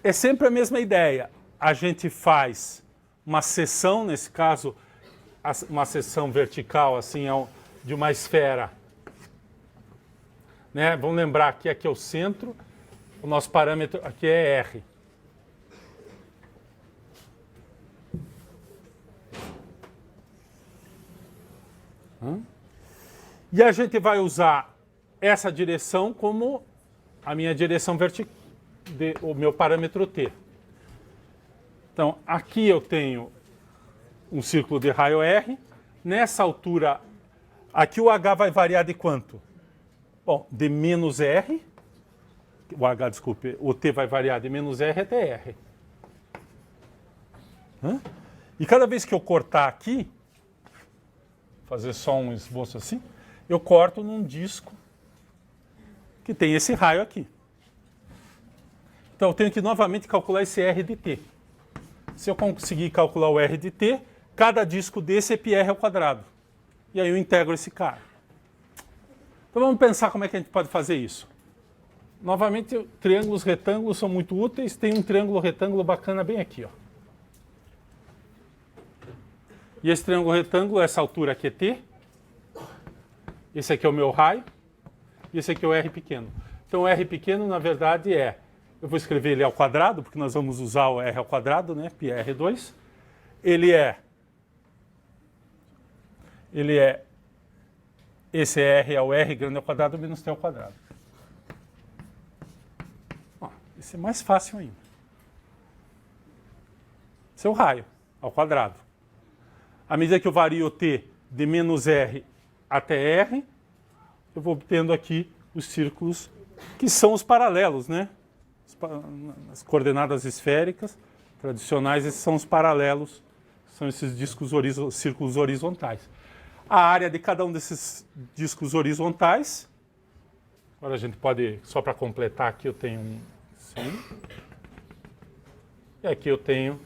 é sempre a mesma ideia. A gente faz uma seção, nesse caso, uma seção vertical, assim, de uma esfera. Né? Vamos lembrar que aqui é o centro, o nosso parâmetro aqui é R. E a gente vai usar essa direção como a minha direção vertical, o meu parâmetro T. Então, aqui eu tenho um círculo de raio R. Nessa altura, aqui o H vai variar de quanto? Bom, de menos R. O H, desculpe, o T vai variar de menos R até R. E cada vez que eu cortar aqui, fazer só um esboço assim, eu corto num disco que tem esse raio aqui. Então eu tenho que novamente calcular esse R de T. Se eu conseguir calcular o R de T, cada disco desse é πr ao quadrado. E aí eu integro esse cara. Então vamos pensar como é que a gente pode fazer isso. Novamente, triângulos retângulos são muito úteis. Tem um triângulo retângulo bacana bem aqui, ó. E esse triângulo retângulo, essa altura aqui é T. Esse aqui é o meu raio. E esse aqui é o R pequeno. Então o R pequeno, na verdade, eu vou escrever ele ao quadrado, porque nós vamos usar o R ao quadrado, né? πr2. Esse R é o R grande ao quadrado menos T ao quadrado. Ó, esse é mais fácil ainda. Esse é o raio ao quadrado. À medida que eu vario o T de menos R até R, eu vou obtendo aqui os círculos que são os paralelos, né? As coordenadas esféricas tradicionais, esses são os paralelos, são esses círculos horizontais. A área de cada um desses discos horizontais, agora a gente pode, só para completar aqui, eu tenho um assim, e aqui eu tenho,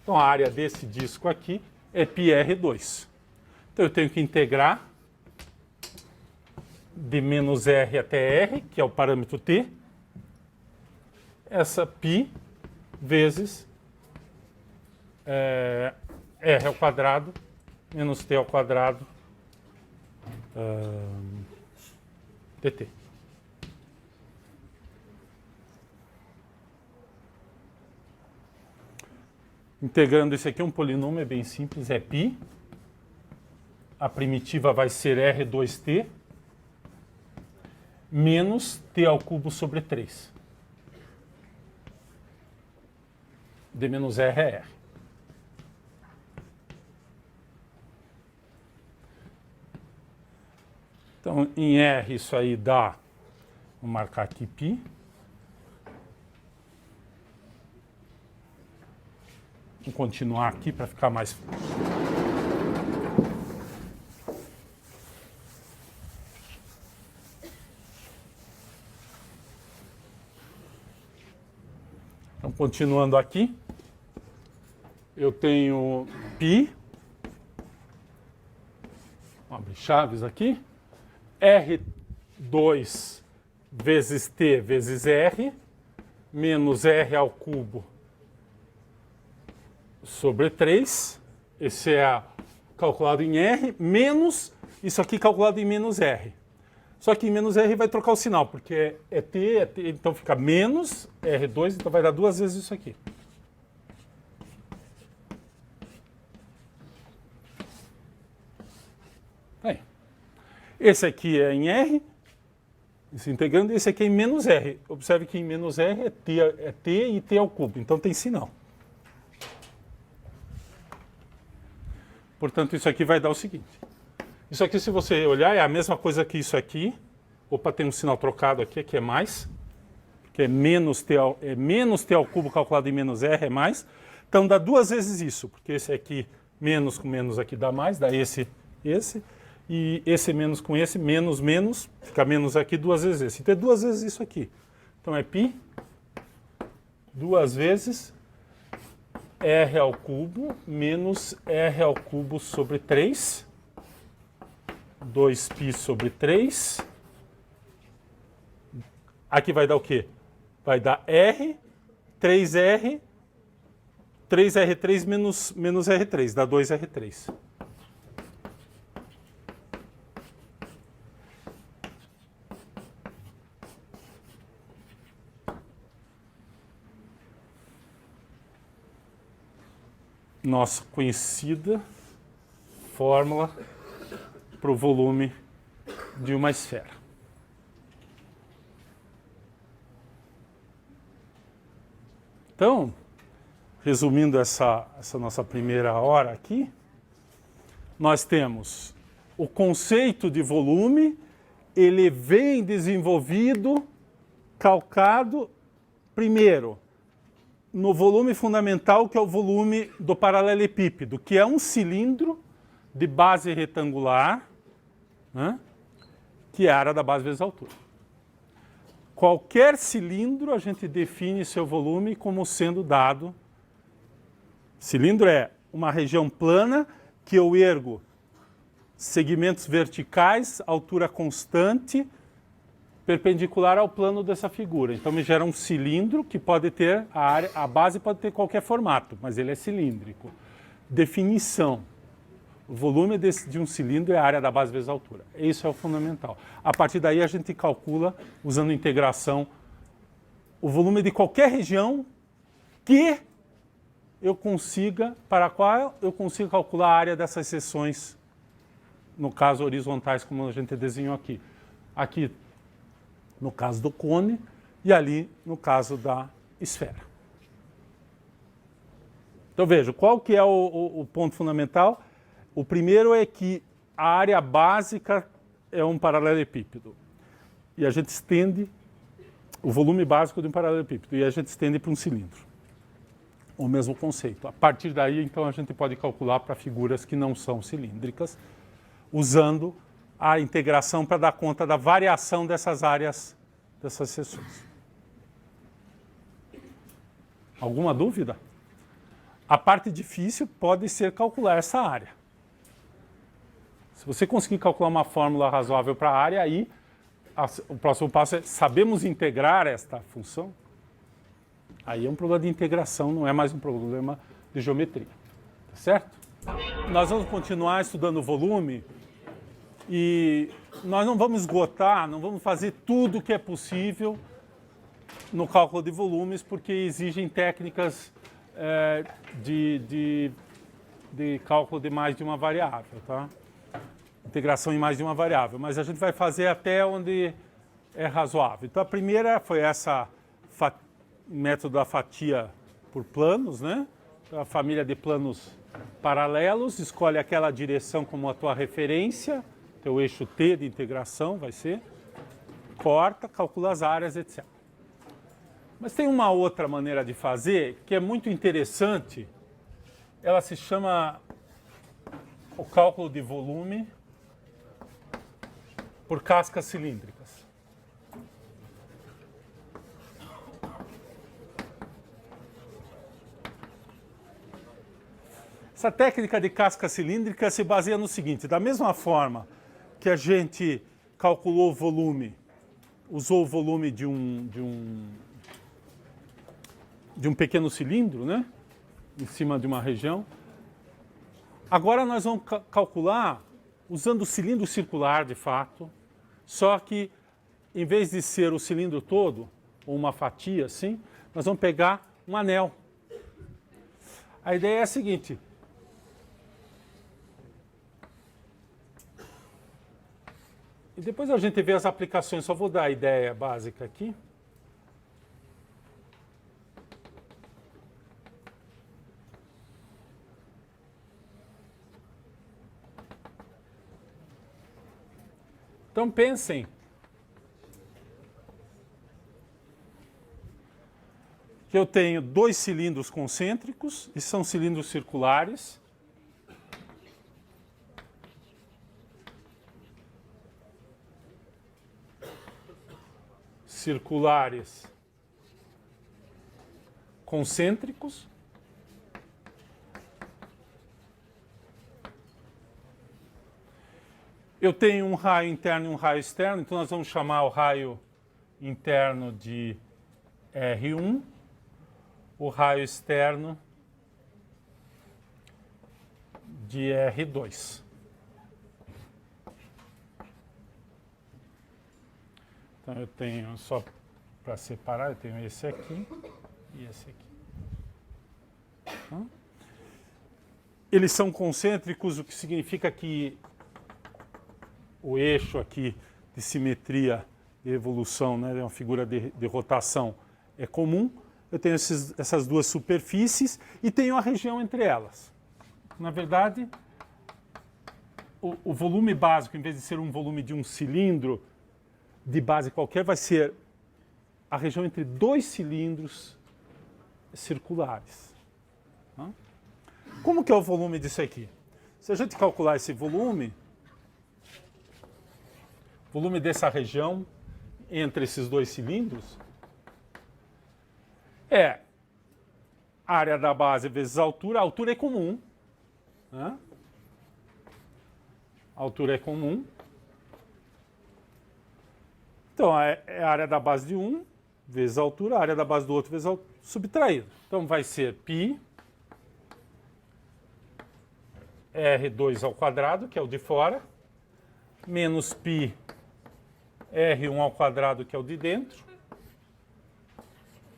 então a área desse disco aqui é πr2. Então eu tenho que integrar de menos R até R, que é o parâmetro T, essa π vezes R ao quadrado menos T ao quadrado dt. Integrando isso aqui, um polinômio é bem simples, é π. A primitiva vai ser R2T menos T ao cubo sobre 3. D menos R é R. Então, em R, isso aí dá, vou marcar aqui π. Vou continuar aqui para ficar mais... Então, continuando aqui, eu tenho π, vou abrir chaves aqui, R2 vezes T vezes R, menos R ao cubo sobre 3, esse é calculado em R, menos isso aqui calculado em menos R. Só que em menos R vai trocar o sinal, porque é T, então fica menos R2, então vai dar duas vezes isso aqui. Aí. Esse aqui é em R, se integrando, esse aqui é em menos R. Observe que em menos R é T e T ao cubo, então tem sinal. Portanto, isso aqui vai dar o seguinte. Isso aqui, se você olhar, é a mesma coisa que isso aqui. Opa, tem um sinal trocado aqui, que é mais. Que é menos T ao cubo calculado em menos R, é mais. Então, dá duas vezes isso, porque esse aqui, menos com menos aqui dá mais, dá esse. E esse menos com esse, menos, fica menos aqui, duas vezes esse. Então, é duas vezes isso aqui. Então, é π, duas vezes R ao cubo menos R ao cubo sobre 3. 2π sobre 3. Aqui vai dar o quê? vai dar R, 3R, 3R3 menos R3, dá 2R3. Nossa conhecida fórmula para o volume de uma esfera. Então, resumindo essa nossa primeira hora aqui, nós temos o conceito de volume, ele vem desenvolvido, calcado, primeiro, no volume fundamental, que é o volume do paralelepípedo, que é um cilindro de base retangular, né, que é a área da base vezes a altura. Qualquer cilindro, a gente define seu volume como sendo dado. Cilindro é uma região plana que eu ergo segmentos verticais, altura constante, perpendicular ao plano dessa figura. Então me gera um cilindro que pode ter a base pode ter qualquer formato, mas ele é cilíndrico. Definição. O volume de um cilindro é a área da base vezes a altura. Isso é o fundamental. A partir daí a gente calcula, usando integração, o volume de qualquer região que eu consiga, para a qual eu consiga calcular a área dessas seções, no caso horizontais, como a gente desenhou aqui. Aqui no caso do cone e ali no caso da esfera. Então veja, qual que é o ponto fundamental? O primeiro é que a área básica é um paralelepípedo. E a gente estende o volume básico de um paralelepípedo e a gente estende para um cilindro. O mesmo conceito. A partir daí, então, a gente pode calcular para figuras que não são cilíndricas, usando a integração para dar conta da variação dessas áreas, dessas seções. Alguma dúvida? A parte difícil pode ser calcular essa área. Se você conseguir calcular uma fórmula razoável para a área, aí o próximo passo é, sabemos integrar esta função? Aí é um problema de integração, não é mais um problema de geometria. Tá certo? Nós vamos continuar estudando o volume e nós não vamos esgotar, não vamos fazer tudo o que é possível no cálculo de volumes, porque exigem técnicas de cálculo de mais de uma variável, tá? Integração em mais de uma variável, mas a gente vai fazer até onde é razoável. Então a primeira foi essa método da fatia por planos, né? Então, a família de planos paralelos, escolhe aquela direção como a tua referência, teu eixo T de integração vai ser, corta, calcula as áreas, etc. Mas tem uma outra maneira de fazer que é muito interessante, ela se chama o cálculo de volume por cascas cilíndricas. Essa técnica de casca cilíndrica se baseia no seguinte, da mesma forma que a gente calculou o volume, usou o volume de um pequeno cilindro, né, em cima de uma região, agora nós vamos calcular usando o cilindro circular de fato, só que em vez de ser o cilindro todo, ou uma fatia assim, nós vamos pegar um anel. A ideia é a seguinte, e depois a gente vê as aplicações, só vou dar a ideia básica aqui. Então pensem que eu tenho dois cilindros concêntricos, e são cilindros circulares. Circulares concêntricos. Eu tenho um raio interno e um raio externo, então nós vamos chamar o raio interno de R1, o raio externo de R2. Então eu tenho, só para separar, eu tenho esse aqui e esse aqui. Eles são concêntricos, o que significa que o eixo aqui de simetria de evolução, né, é uma figura de rotação, é comum. Eu tenho essas duas superfícies e tenho a região entre elas. Na verdade, o volume básico, em vez de ser um volume de um cilindro de base qualquer, vai ser a região entre dois cilindros circulares. Como que é o volume disso aqui? Se a gente calcular esse volume dessa região entre esses dois cilindros, é a área da base vezes a altura é comum. Né? A altura é comum. Então, é a área da base de um vezes a altura, a área da base do outro vezes o subtraído. Então, vai ser π R2 ao quadrado, que é o de fora, menos π R1 ao quadrado, que é o de dentro,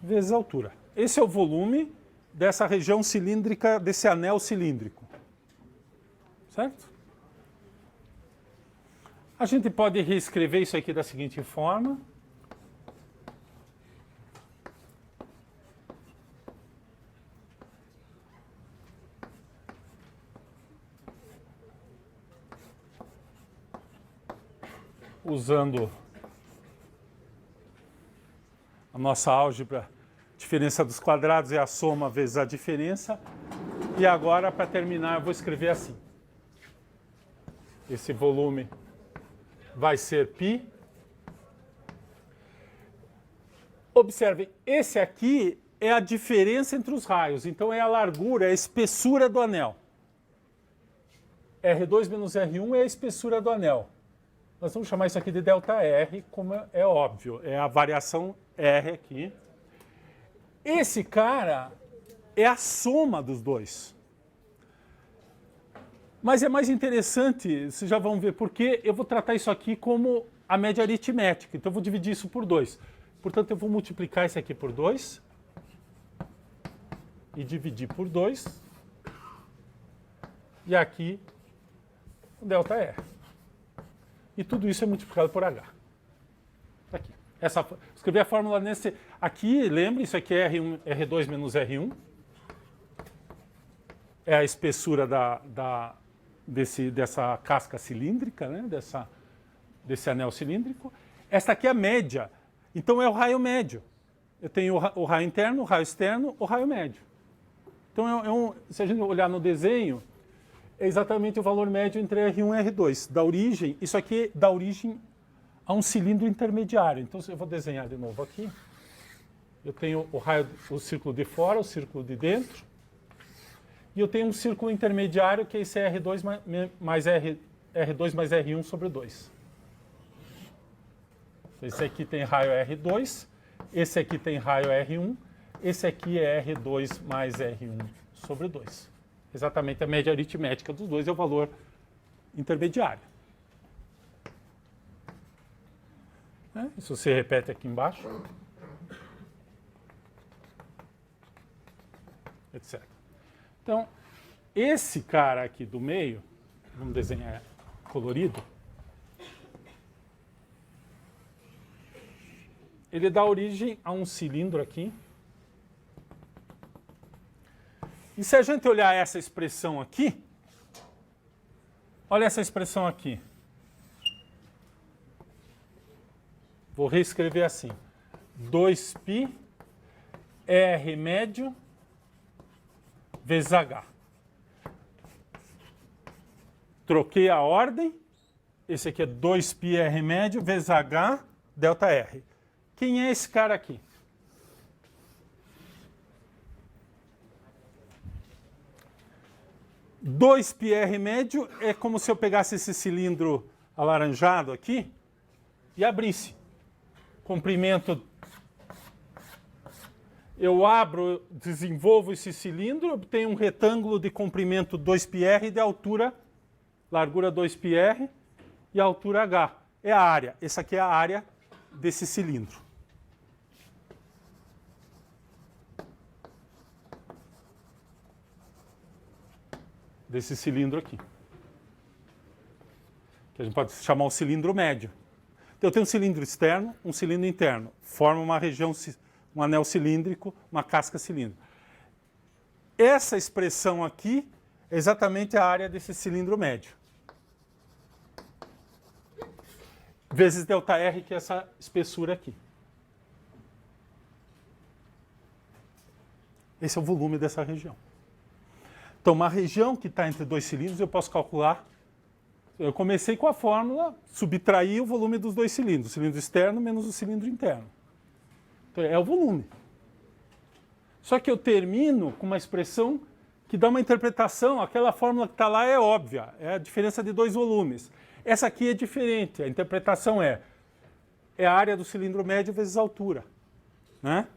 vezes a altura. Esse é o volume dessa região cilíndrica, desse anel cilíndrico. Certo? A gente pode reescrever isso aqui da seguinte forma. Usando a nossa álgebra, diferença dos quadrados é a soma vezes a diferença. E agora, para terminar, eu vou escrever assim. Esse volume vai ser π. Observem, esse aqui é a diferença entre os raios. Então, é a largura, é a espessura do anel. R2 menos R1 é a espessura do anel. Nós vamos chamar isso aqui de ΔR, como é óbvio. É a variação R aqui. Esse cara é a soma dos dois. Mas é mais interessante, vocês já vão ver, porque eu vou tratar isso aqui como a média aritmética. Então, eu vou dividir isso por 2. Portanto, eu vou multiplicar isso aqui por 2 e dividir por 2. E aqui, o ΔR. E tudo isso é multiplicado por H. Aqui. Escrevi a fórmula nesse... Aqui, lembre, isso aqui é R2 menos R1. É a espessura dessa casca cilíndrica, né? Desse anel cilíndrico. Esta aqui é a média. Então, é o raio médio. Eu tenho o raio interno, o raio externo, o raio médio. Então, se a gente olhar no desenho, é exatamente o valor médio entre R1 e R2. Da origem, isso aqui dá origem a um cilindro intermediário. Então, eu vou desenhar de novo aqui. Eu tenho o círculo de fora, o círculo de dentro. E eu tenho um círculo intermediário, que é esse R2 mais R1 sobre 2. Esse aqui tem raio R2, esse aqui tem raio R1, esse aqui é R2 mais R1 sobre 2. Exatamente a média aritmética dos dois é o valor intermediário. Isso se repete aqui embaixo. Etc. Então, esse cara aqui do meio, vamos desenhar colorido, ele dá origem a um cilindro aqui. E se a gente olhar essa expressão aqui, olha essa expressão aqui. Vou reescrever assim. 2π R médio vezes H. Troquei a ordem. Esse aqui é 2π R médio vezes H ΔR. Quem é esse cara aqui? Dois πr médio é como se eu pegasse esse cilindro alaranjado aqui e abrisse. Comprimento eu abro, desenvolvo esse cilindro, obtenho um retângulo de comprimento 2πr e de altura, largura 2πr e altura h. É a área. Essa aqui é a área desse cilindro. Desse cilindro aqui. Que a gente pode chamar o cilindro médio. Então, eu tenho um cilindro externo, um cilindro interno. Forma uma região, um anel cilíndrico, uma casca cilíndrica. Essa expressão aqui é exatamente a área desse cilindro médio. Vezes ΔR, que é essa espessura aqui. Esse é o volume dessa região. Então, uma região que está entre dois cilindros, eu posso calcular. Eu comecei com a fórmula, subtrair o volume dos dois cilindros, o cilindro externo menos o cilindro interno. Então, é o volume. Só que eu termino com uma expressão que dá uma interpretação, aquela fórmula que está lá é óbvia, é a diferença de dois volumes. Essa aqui é diferente, a interpretação é a área do cilindro médio vezes a altura. Né?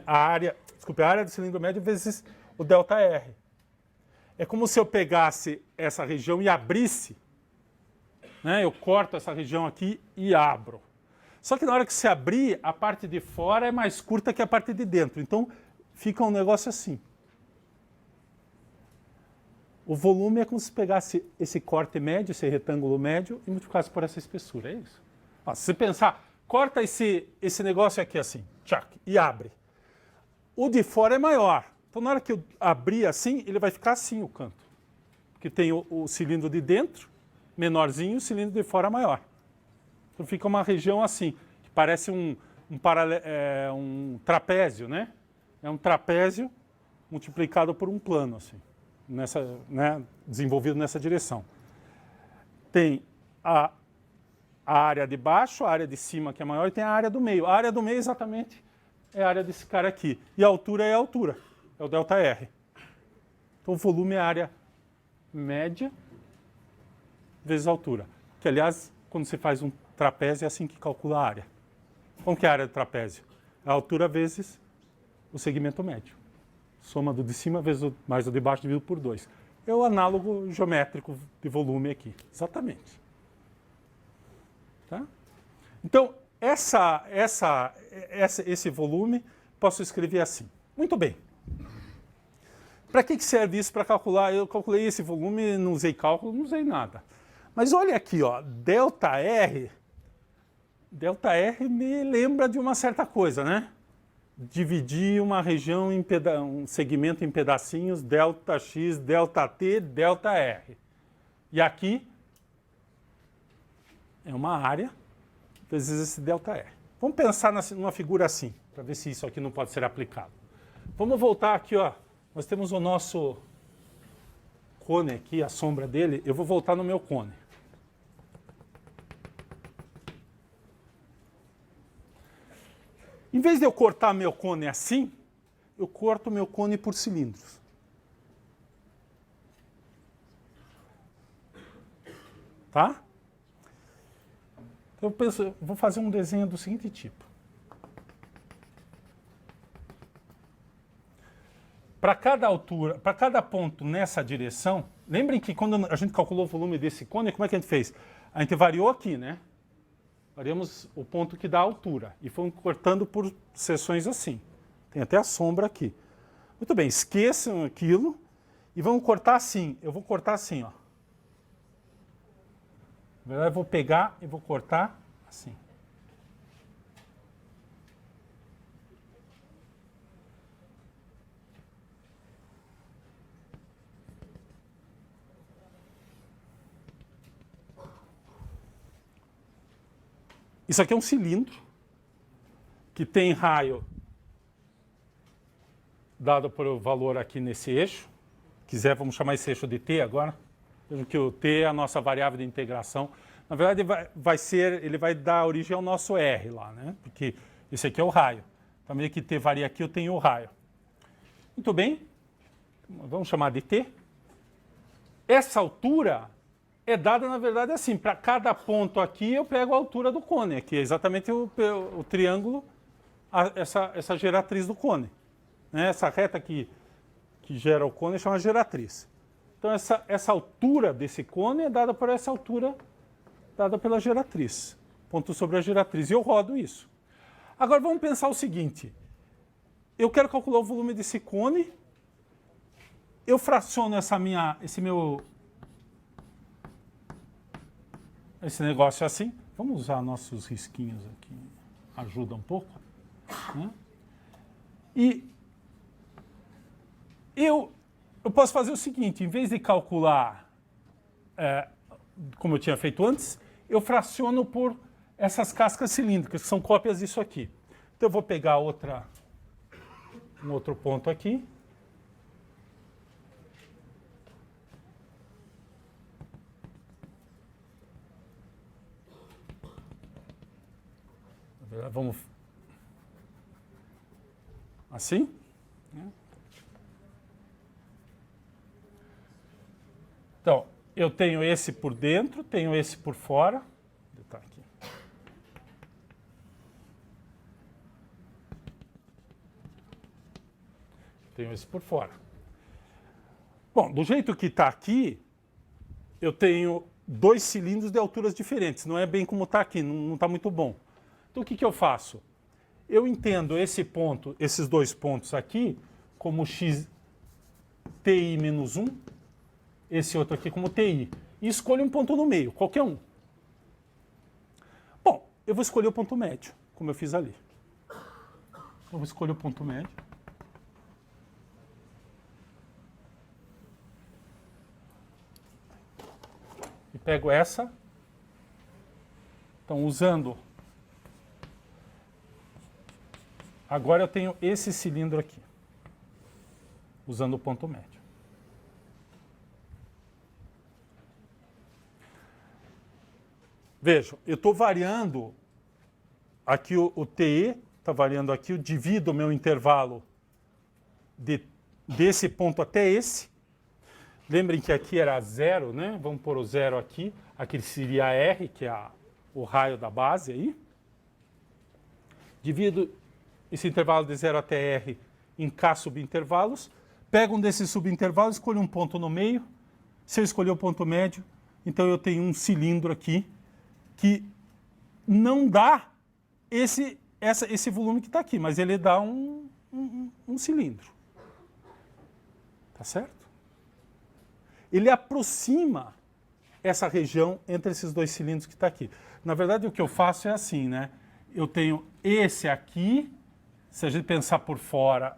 A área do cilindro médio vezes o ΔR. É como se eu pegasse essa região e abrisse, né? Eu corto essa região aqui e abro. Só que na hora que se abrir, a parte de fora é mais curta que a parte de dentro. Então, fica um negócio assim. O volume é como se pegasse esse corte médio, esse retângulo médio, e multiplicasse por essa espessura, é isso? Ó, se você pensar, corta esse negócio aqui assim, tchac, e abre. O de fora é maior. Então, na hora que eu abrir assim, ele vai ficar assim o canto. Porque tem o cilindro de dentro, menorzinho, e o cilindro de fora maior. Então, fica uma região assim, que parece um trapézio, né? É um trapézio multiplicado por um plano, assim, desenvolvido nessa direção. Tem a área de baixo, a área de cima, que é maior, e tem a área do meio. A área do meio, exatamente, é a área desse cara aqui. E a altura é a altura. É o ΔR. Então, o volume é a área média vezes a altura. Que, aliás, quando você faz um trapézio, é assim que calcula a área. Como que é a área do trapézio? A altura vezes o segmento médio. Soma do de cima vezes mais o de baixo dividido por 2. É o análogo geométrico de volume aqui. Exatamente. Tá? Então, esse volume, posso escrever assim. Muito bem. Para que serve isso para calcular? Eu calculei esse volume, não usei cálculo, não usei nada. Mas olha aqui, ó, ΔR me lembra de uma certa coisa, né? Dividir uma região em um segmento em pedacinhos, ΔX, ΔT, ΔR. E aqui é uma área vezes esse ΔR. Vamos pensar numa figura assim, para ver se isso aqui não pode ser aplicado. Vamos voltar aqui, ó. Nós temos o nosso cone aqui, a sombra dele. Eu vou voltar no meu cone. Em vez de eu cortar meu cone assim, eu corto meu cone por cilindros. Tá? Então eu penso, eu vou fazer um desenho do seguinte tipo. Para cada altura, para cada ponto nessa direção, lembrem que quando a gente calculou o volume desse cone, como é que a gente fez? A gente variou aqui, né? Variamos o ponto que dá a altura e fomos cortando por seções assim. Tem até a sombra aqui. Muito bem, esqueçam aquilo e vamos cortar assim. Eu vou cortar assim, ó. Na verdade, eu vou pegar e vou cortar assim. Isso aqui é um cilindro que tem raio dado por o valor aqui nesse eixo. Se quiser, vamos chamar esse eixo de T agora. Vejam que o T é a nossa variável de integração. Na verdade, ele vai dar origem ao nosso R lá, né? Porque esse aqui é o raio. Então, à medida que T varia aqui, eu tenho o raio. Muito bem. Vamos chamar de T. Essa altura é dada, na verdade, assim. Para cada ponto aqui, eu pego a altura do cone, que é exatamente o triângulo essa geratriz do cone. Né? Essa reta que gera o cone chama geratriz. Então, essa altura desse cone é dada por essa altura dada pela geratriz. Ponto sobre a geratriz. E eu rodo isso. Agora, vamos pensar o seguinte. Eu quero calcular o volume desse cone. Eu fraciono esse negócio assim. Vamos usar nossos risquinhos aqui. Ajuda um pouco. Né? E eu posso fazer o seguinte. Em vez de calcular, como eu tinha feito antes, eu fraciono por essas cascas cilíndricas, que são cópias disso aqui. Então eu vou pegar um outro ponto aqui. Vamos assim. Então, eu tenho esse por dentro, tenho esse por fora. Tá aqui. Tenho esse por fora. Bom, do jeito que está aqui, eu tenho dois cilindros de alturas diferentes. Não é bem como está aqui, não está muito bom. Então, o que eu faço? Eu entendo esses dois pontos aqui, como xi menos 1, esse outro aqui como ti, e escolho um ponto no meio, qualquer um. Bom, eu vou escolher o ponto médio, como eu fiz ali. Eu vou escolher o ponto médio. E pego essa. Então, usando... Agora eu tenho esse cilindro aqui, usando o ponto médio. Vejam, eu estou variando aqui o TE, está variando aqui, eu divido o meu intervalo desse ponto até esse. Lembrem que aqui era 0, né? Vamos pôr o 0 aqui. Aqui seria R, que é o raio da base aí. Divido esse intervalo de 0 até R em K subintervalos. Pego um desses subintervalos, escolho um ponto no meio. Se eu escolher o ponto médio, então eu tenho um cilindro aqui que não dá esse volume que está aqui, mas ele dá um cilindro. Tá certo? Ele aproxima essa região entre esses dois cilindros que está aqui. Na verdade, o que eu faço é assim, né? Eu tenho esse aqui, se a gente pensar por fora,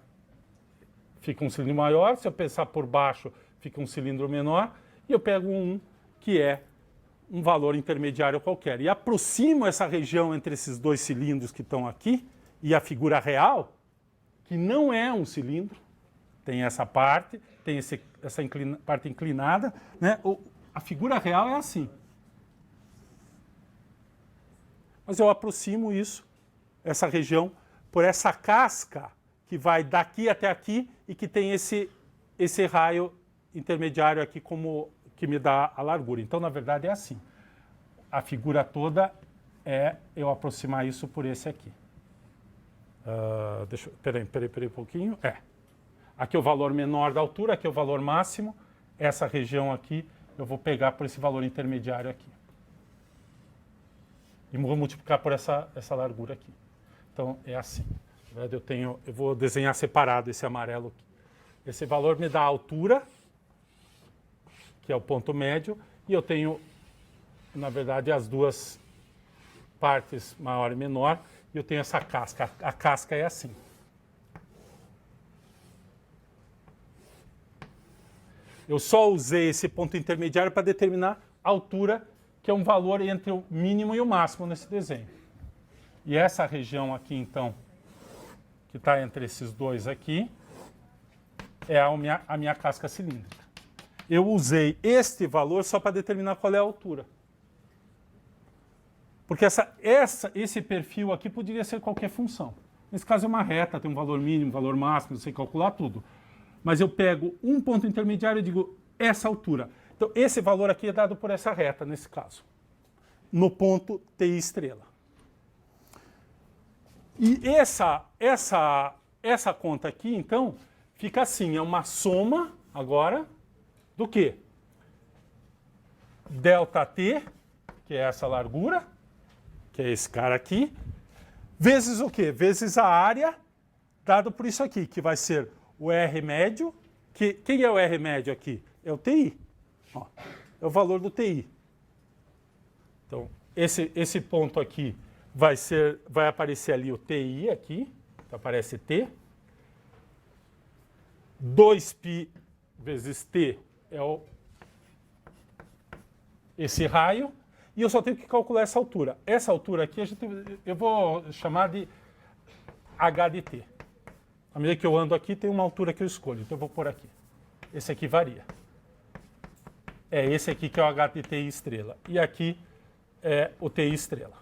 fica um cilindro maior, se eu pensar por baixo, fica um cilindro menor, e eu pego um que é um valor intermediário qualquer. E aproximo essa região entre esses dois cilindros que estão aqui e a figura real, que não é um cilindro, tem essa parte, tem essa parte inclinada, né? A figura real é assim. Mas eu aproximo isso, essa região, por essa casca que vai daqui até aqui e que tem esse raio intermediário aqui como que me dá a largura. Então, na verdade, é assim. A figura toda é eu aproximar isso por esse aqui. Peraí um pouquinho. Aqui é o valor menor da altura, aqui é o valor máximo. Essa região aqui eu vou pegar por esse valor intermediário aqui. E vou multiplicar por essa largura aqui. Então, é assim. Na verdade, eu vou desenhar separado esse amarelo aqui. Esse valor me dá a altura, que é o ponto médio, e eu tenho, na verdade, as duas partes, maior e menor, e eu tenho essa casca. A casca é assim. Eu só usei esse ponto intermediário para determinar a altura, que é um valor entre o mínimo e o máximo nesse desenho. E essa região aqui, então, que está entre esses dois aqui, é a minha casca cilíndrica. Eu usei este valor só para determinar qual é a altura. Porque esse perfil aqui poderia ser qualquer função. Nesse caso é uma reta, tem um valor mínimo, valor máximo, eu sei calcular tudo. Mas eu pego um ponto intermediário e digo essa altura. Então, esse valor aqui é dado por essa reta, nesse caso. No ponto TI estrela. E essa conta aqui, então, fica assim, é uma soma, agora, do quê? ΔT, que é essa largura, que é esse cara aqui, vezes o quê? Vezes a área, dado por isso aqui, que vai ser o R médio, que quem é o R médio aqui? É o TI. Ó, é o valor do TI. Então, esse ponto aqui vai aparecer ali o TI aqui, então aparece T. 2π vezes T é esse raio, e eu só tenho que calcular essa altura. Essa altura aqui eu vou chamar de H de T. À medida que eu ando aqui, tem uma altura que eu escolho, então eu vou pôr aqui. Esse aqui varia. É esse aqui que é o H de TI estrela. E aqui é o TI estrela.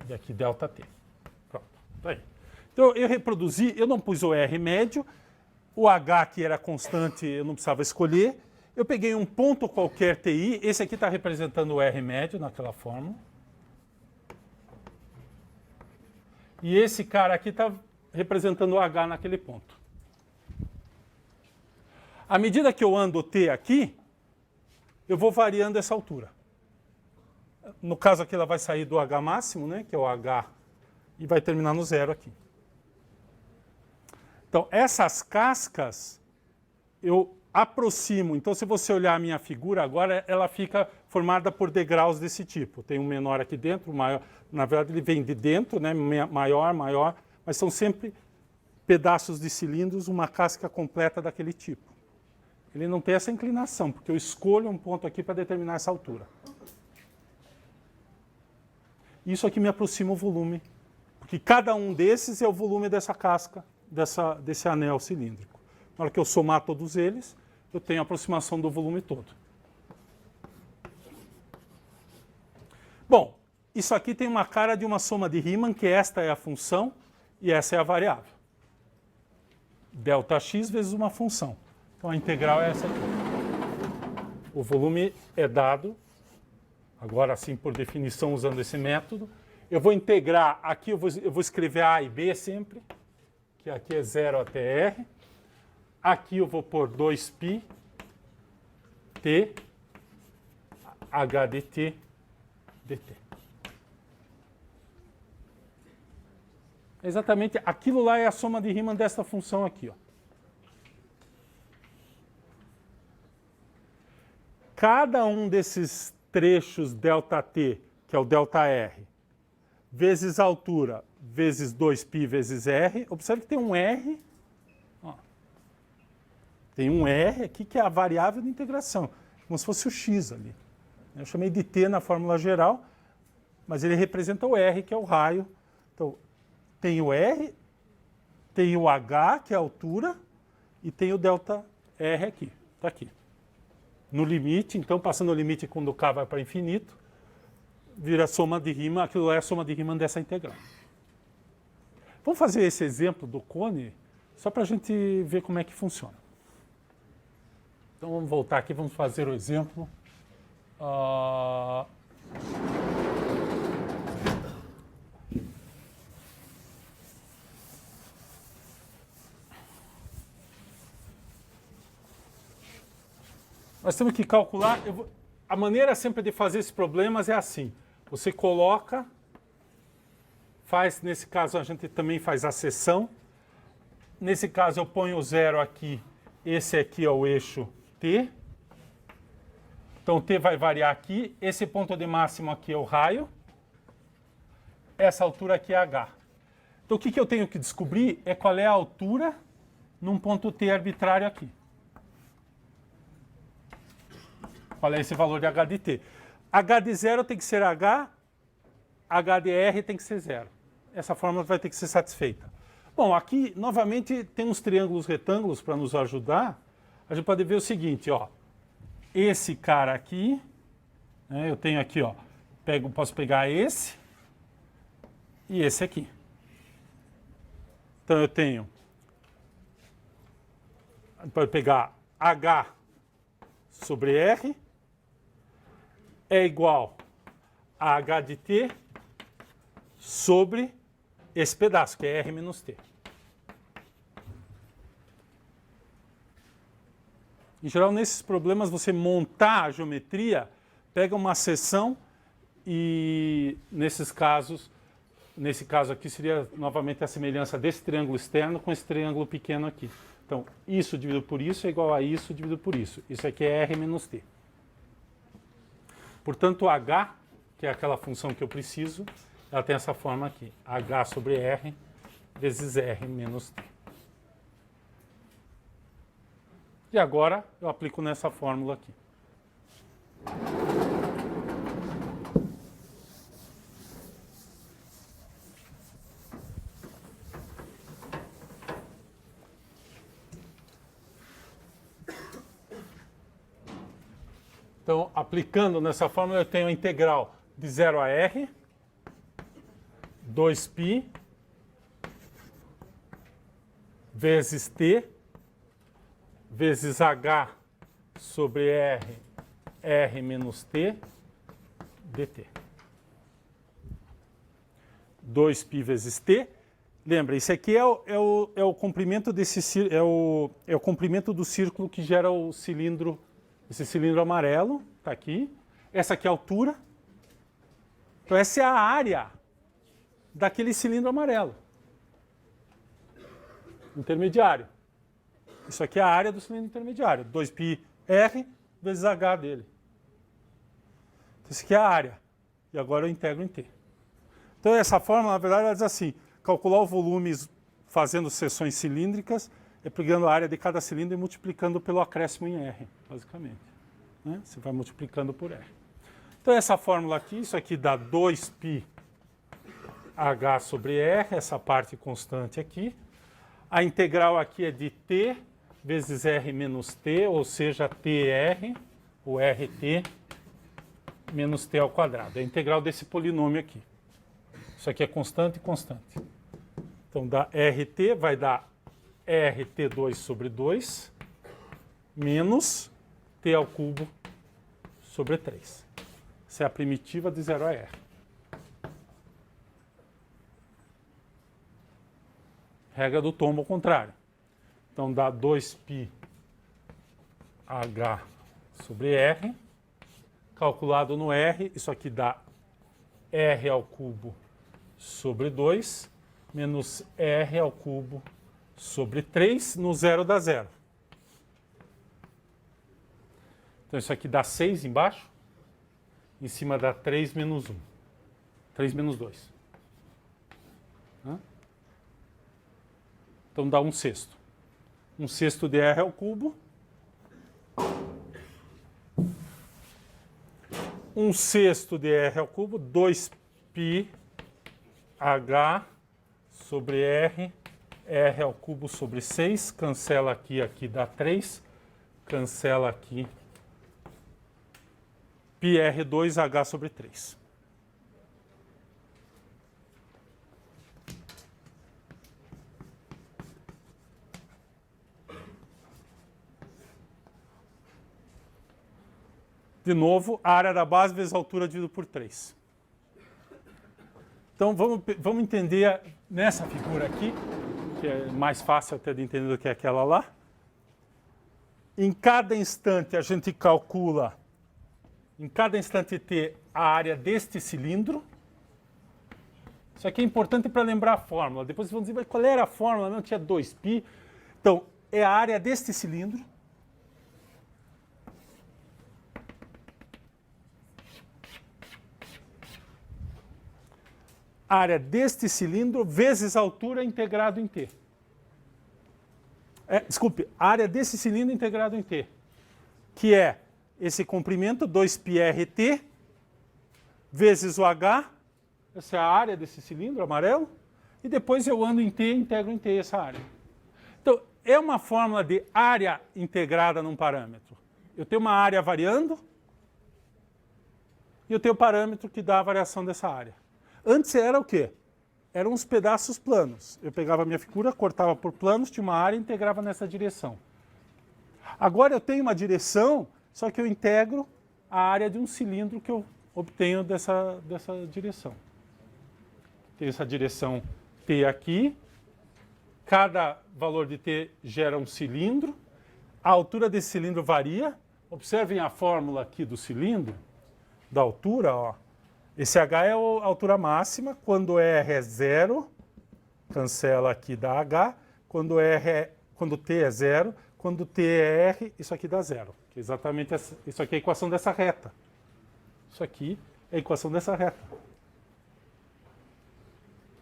E aqui ΔT. Pronto. Tá aí. Então eu reproduzi, eu não pus o R médio, o H que era constante eu não precisava escolher. Eu peguei um ponto qualquer TI, esse aqui está representando o R médio naquela fórmula. E esse cara aqui está representando o H naquele ponto. À medida que eu ando o T aqui, eu vou variando essa altura. No caso aqui ela vai sair do H máximo, né, que é o H, e vai terminar no zero aqui. Então, essas cascas eu aproximo. Então, se você olhar a minha figura agora, ela fica formada por degraus desse tipo. Tem um menor aqui dentro, maior. Na verdade, ele vem de dentro, né, maior, mas são sempre pedaços de cilindros, uma casca completa daquele tipo. Ele não tem essa inclinação, porque eu escolho um ponto aqui para determinar essa altura. Isso aqui me aproxima o volume, porque cada um desses é o volume dessa casca, desse anel cilíndrico. Na hora que eu somar todos eles, eu tenho a aproximação do volume todo. Bom, isso aqui tem uma cara de uma soma de Riemann, que esta é a função e essa é a variável. Δx vezes uma função. Então a integral é essa aqui. O volume é dado, agora sim por definição usando esse método. Eu vou integrar, aqui eu vou escrever A e B sempre, que aqui é 0 até R. Aqui eu vou pôr 2π T H dt dt. Exatamente, aquilo lá é a soma de Riemann dessa função aqui, ó. Cada um desses trechos ΔT, que é o ΔR, vezes a altura, vezes 2π vezes R, observe que tem um R, ó. Tem um R aqui que é a variável de integração, como se fosse o x ali. Eu chamei de T na fórmula geral, mas ele representa o R, que é o raio. Então, tem o R, tem o H, que é a altura, e tem o ΔR aqui, está aqui. No limite, então, passando o limite quando o K vai para infinito, vira a soma de Riemann, aquilo é a soma de Riemann dessa integral. Vamos fazer esse exemplo do cone, só para a gente ver como é que funciona. Então, vamos voltar aqui, vamos fazer o exemplo. Nós temos que calcular, a maneira sempre de fazer esses problemas é assim, você coloca, nesse caso a gente também faz a seção, nesse caso eu ponho o zero aqui, esse aqui é o eixo T, então T vai variar aqui, esse ponto de máximo aqui é o raio, essa altura aqui é H. Então o que eu tenho que descobrir é qual é a altura num ponto T arbitrário aqui. Qual é esse valor de H de T? H de 0 tem que ser H, H de R tem que ser 0. Essa fórmula vai ter que ser satisfeita. Bom, aqui, novamente, tem uns triângulos retângulos para nos ajudar. A gente pode ver o seguinte, ó. Esse cara aqui, né, eu tenho aqui, ó, posso pegar esse e esse aqui. Então eu tenho, pode pegar H sobre R é igual a H de T sobre esse pedaço, que é R menos T. Em geral, nesses problemas, você montar a geometria, pega uma seção e, nesse caso aqui, seria novamente a semelhança desse triângulo externo com esse triângulo pequeno aqui. Então, isso dividido por isso é igual a isso dividido por isso. Isso aqui é R menos T. Portanto, H, que é aquela função que eu preciso, ela tem essa forma aqui. H sobre R vezes R menos T. E agora eu aplico nessa fórmula aqui. Então, aplicando nessa fórmula, eu tenho a integral de 0 a R, 2π vezes T, vezes H sobre R menos T, dt. 2π vezes T. Lembra, isso aqui é o comprimento desse é o comprimento do círculo que gera o cilindro, esse cilindro amarelo, está aqui. Essa aqui é a altura. Então essa é a área daquele cilindro amarelo. Intermediário. Isso aqui é a área do cilindro intermediário. 2πr vezes h dele. Então, isso aqui é a área. E agora eu integro em t. Então, essa fórmula, na verdade, ela diz assim, calcular o volume fazendo seções cilíndricas, pegando a área de cada cilindro e multiplicando pelo acréscimo em R, basicamente. Né? Você vai multiplicando por R. Então, essa fórmula aqui, isso aqui dá 2πh sobre R, essa parte constante aqui. A integral aqui é de t vezes R menos T, ou seja, TR, o RT, menos T ao quadrado. É a integral desse polinômio aqui. Isso aqui é constante e constante. Então, dá RT, vai dar RT2 sobre 2, menos T ao cubo sobre 3. Essa é a primitiva de 0 a R. Regra do tombo ao contrário. Então, dá 2πh sobre R. Calculado no R, isso aqui dá R ao cubo sobre 2, menos R ao cubo sobre 3, no zero dá zero. Então, isso aqui dá 6 embaixo, em cima dá 3 menos 1. 3 menos 2. Então, dá 1/6. 1/6 de R ao cubo. 1/6 de R ao cubo, 2πh sobre R, R ao cubo sobre 6, cancela aqui, aqui dá 3, cancela aqui, πr2h sobre 3. De novo, a área da base vezes a altura dividido por 3. Então, vamos entender nessa figura aqui, que é mais fácil até de entender do que aquela lá. Em cada instante, a gente calcula, em cada instante t, a área deste cilindro. Isso aqui é importante para lembrar a fórmula. Depois vocês vão dizer, mas qual era a fórmula? Não tinha 2π. Então, é a área deste cilindro. Área deste cilindro vezes a altura integrado em t. Desculpe, área desse cilindro integrado em t, que é esse comprimento, 2πrt, vezes o h, essa é a área desse cilindro amarelo, e depois eu ando em t e integro em t essa área. Então, é uma fórmula de área integrada num parâmetro. Eu tenho uma área variando, e eu tenho o parâmetro que dá a variação dessa área. Antes era o quê? Eram uns pedaços planos. Eu pegava a minha figura, cortava por planos, tinha uma área e integrava nessa direção. Agora eu tenho uma direção, só que eu integro a área de um cilindro que eu obtenho dessa direção. tenho essa direção T aqui. Cada valor de T gera um cilindro. A altura desse cilindro varia. Observem a fórmula aqui do cilindro, da altura, ó. Esse H é a altura máxima. Quando R é 0, cancela aqui dá H. Quando T é 0, quando T é R, isso aqui dá 0. Que é exatamente isso aqui é a equação dessa reta. Isso aqui é a equação dessa reta.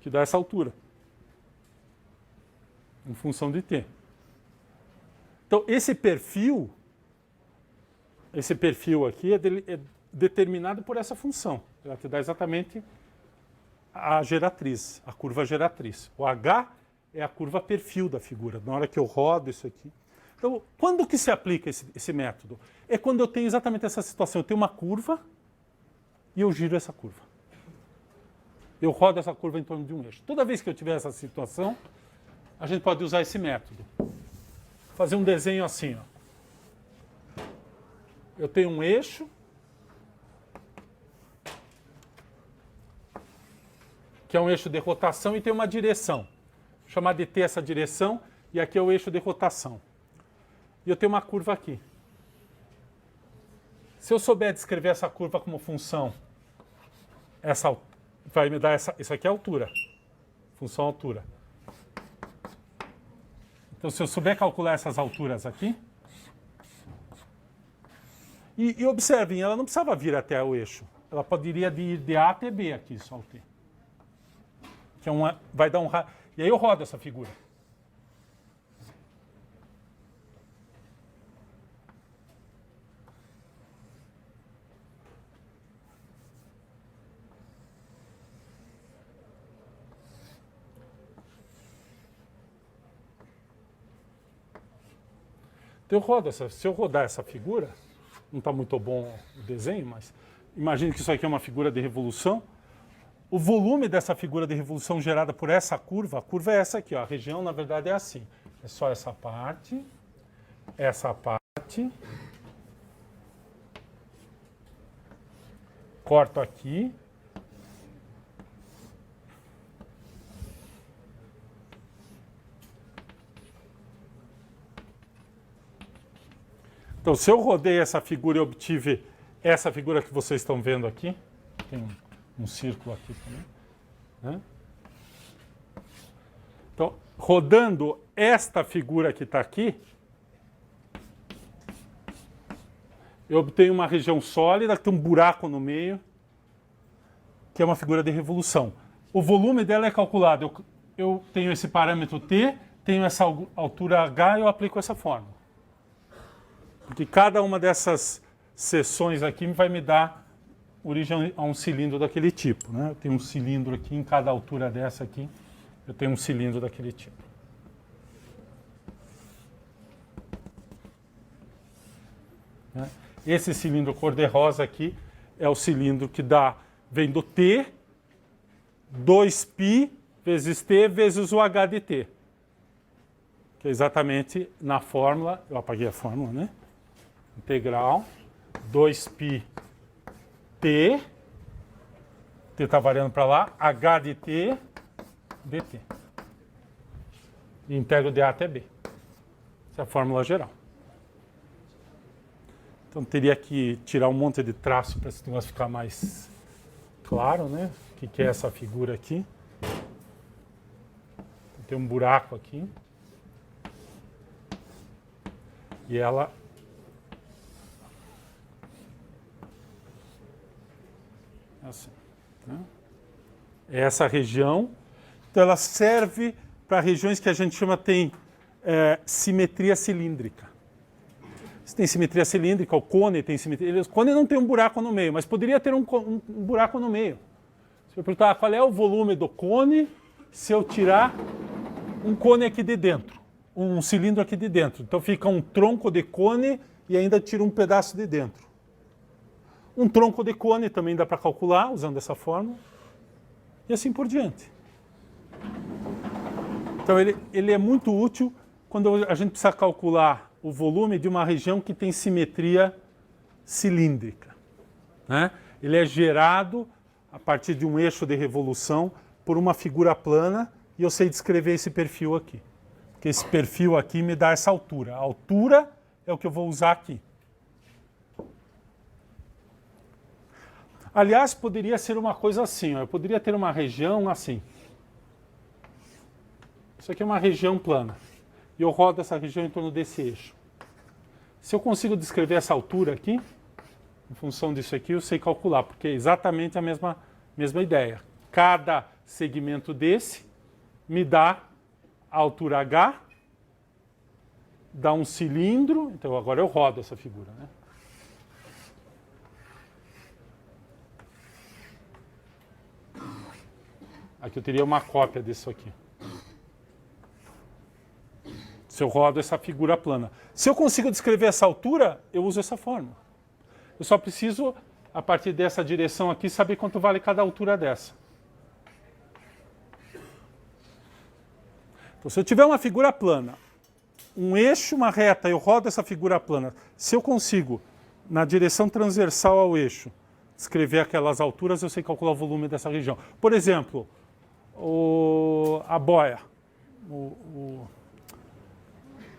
Que dá essa altura. Em função de T. Então, esse perfil aqui é determinado por essa função. Ela te dá exatamente a geratriz, a curva geratriz. O H é a curva perfil da figura. Na hora que eu rodo isso aqui. Então, quando que se aplica esse método? É quando eu tenho exatamente essa situação. Eu tenho uma curva e eu giro essa curva. Eu rodo essa curva em torno de um eixo. Toda vez que eu tiver essa situação, a gente pode usar esse método. Fazer um desenho assim, ó. Eu tenho um eixo que é um eixo de rotação e tem uma direção. Vou chamar de T essa direção e aqui é o eixo de rotação. E eu tenho uma curva aqui. Se eu souber descrever essa curva como função, vai me dar isso aqui é a altura. Função altura. Então, se eu souber calcular essas alturas aqui... E observem, ela não precisava vir até o eixo. Ela poderia ir de A até B aqui, só o T. Que vai dar um... E aí eu rodo essa figura. Então, se eu rodar essa figura, não está muito bom o desenho, mas imagine que isso aqui é uma figura de revolução. O volume dessa figura de revolução gerada por essa curva, a curva é essa aqui, ó, a região na verdade é assim. É só essa parte, corto aqui. Então, se eu rodei essa figura e obtive essa figura que vocês estão vendo aqui, tem um círculo aqui também, né? Então, rodando esta figura que está aqui, eu obtenho uma região sólida, que tem um buraco no meio, que é uma figura de revolução. O volume dela é calculado. Eu tenho esse parâmetro T, tenho essa altura H e eu aplico essa fórmula. Porque cada uma dessas seções aqui vai me dar origem a um cilindro daquele tipo, né? Eu tenho um cilindro aqui, em cada altura dessa aqui, eu tenho um cilindro daquele tipo. Né? Esse cilindro cor-de-rosa aqui é o cilindro que vem do T, 2π vezes T vezes o H de T. Que é exatamente na fórmula, eu apaguei a fórmula, né? Integral 2π T está variando para lá, H de T dt. E integro de A até B. Essa é a fórmula geral. Então teria que tirar um monte de traço para esse negócio ficar mais claro, né? O que é essa figura aqui? Tem um buraco aqui. E ela... assim, né? É essa região. Então ela serve para regiões que a gente chama tem simetria cilíndrica. Se tem simetria cilíndrica, o cone tem simetria. O cone não tem um buraco no meio, mas poderia ter um buraco no meio. Se eu perguntar qual é o volume do cone, se eu tirar um cone aqui de dentro, um cilindro aqui de dentro. Então fica um tronco de cone e ainda tira um pedaço de dentro. Um tronco de cone também dá para calcular, usando essa fórmula. E assim por diante. Então ele é muito útil quando a gente precisa calcular o volume de uma região que tem simetria cilíndrica, né? Ele é gerado a partir de um eixo de revolução por uma figura plana e eu sei descrever esse perfil aqui. Porque esse perfil aqui me dá essa altura. A altura é o que eu vou usar aqui. Aliás, poderia ser uma coisa assim, ó. Eu poderia ter uma região assim. Isso aqui é uma região plana. E eu rodo essa região em torno desse eixo. Se eu consigo descrever essa altura aqui, em função disso aqui, eu sei calcular, porque é exatamente a mesma ideia. Cada segmento desse me dá a altura H, dá um cilindro, então agora eu rodo essa figura, né? Aqui eu teria uma cópia disso aqui. Se eu rodo essa figura plana. Se eu consigo descrever essa altura, eu uso essa fórmula. Eu só preciso, a partir dessa direção aqui, saber quanto vale cada altura dessa. Então, se eu tiver uma figura plana, um eixo, uma reta, eu rodo essa figura plana. Se eu consigo, na direção transversal ao eixo, descrever aquelas alturas, eu sei calcular o volume dessa região. Por exemplo, a boia.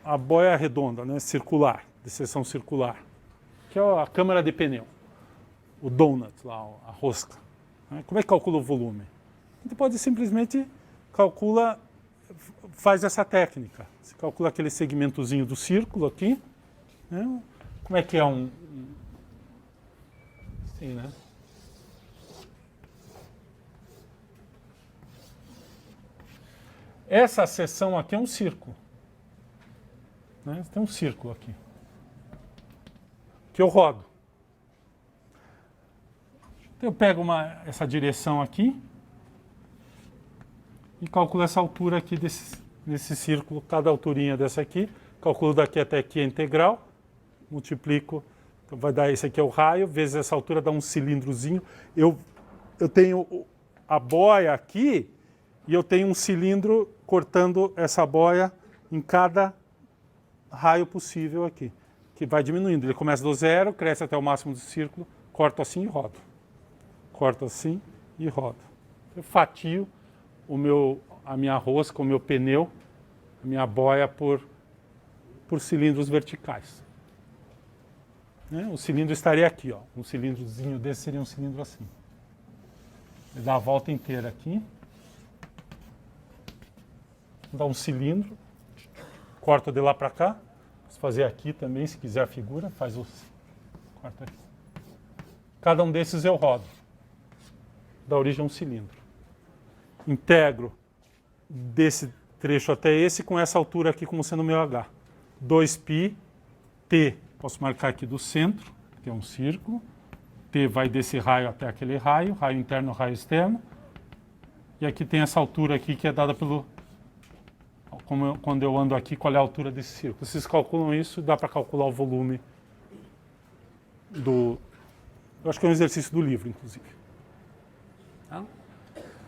A boia redonda, né, circular, de seção circular, que é a câmara de pneu. O donut, lá, a rosca. Né? Como é que calcula o volume? A gente pode simplesmente calcula, faz essa técnica. Você calcula aquele segmentozinho do círculo aqui. Né? Como é que é assim, né? Essa seção aqui é um círculo. Né? Tem um círculo aqui. Que eu rodo. Então eu pego essa direção aqui e calculo essa altura aqui desse círculo, cada alturinha dessa aqui. Calculo daqui até aqui a integral, multiplico, então vai dar esse aqui é o raio, vezes essa altura dá um cilindrozinho. Eu tenho a boia aqui e eu tenho um cilindro cortando essa boia em cada raio possível aqui, que vai diminuindo. Ele começa do zero, cresce até o máximo do círculo, corto assim e rodo. Corto assim e rodo. Eu fatio a minha rosca, o meu pneu, a minha boia por cilindros verticais. Né? O cilindro estaria aqui, ó. Um cilindrozinho desse seria um cilindro assim. Ele dá a volta inteira aqui. Dá um cilindro. Corta de lá para cá. Posso fazer aqui também, se quiser a figura. Corta aqui. Cada um desses eu rodo. Dá origem a um cilindro. Integro desse trecho até esse com essa altura aqui como sendo o meu H. 2π, T, posso marcar aqui do centro, que é um círculo. T vai desse raio até aquele raio, raio interno, raio externo. E aqui tem essa altura aqui que é dada pelo... quando eu ando aqui, qual é a altura desse círculo. Vocês calculam isso, dá para calcular o volume do... Eu acho que é um exercício do livro, inclusive. Tá?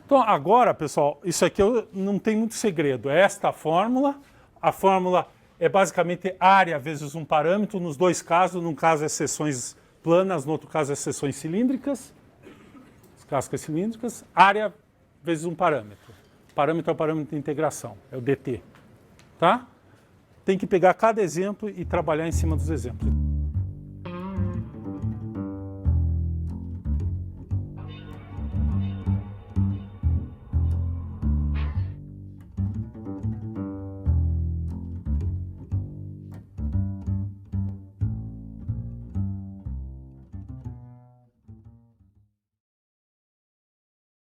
Então, agora, pessoal, isso aqui não tem muito segredo. É esta fórmula. A fórmula é basicamente área vezes um parâmetro. Nos dois casos, num caso é seções planas, no outro caso é seções cilíndricas. As cascas cilíndricas. Área vezes um parâmetro. Parâmetro é o parâmetro de integração, é o dt. Tá? Tem que pegar cada exemplo e trabalhar em cima dos exemplos.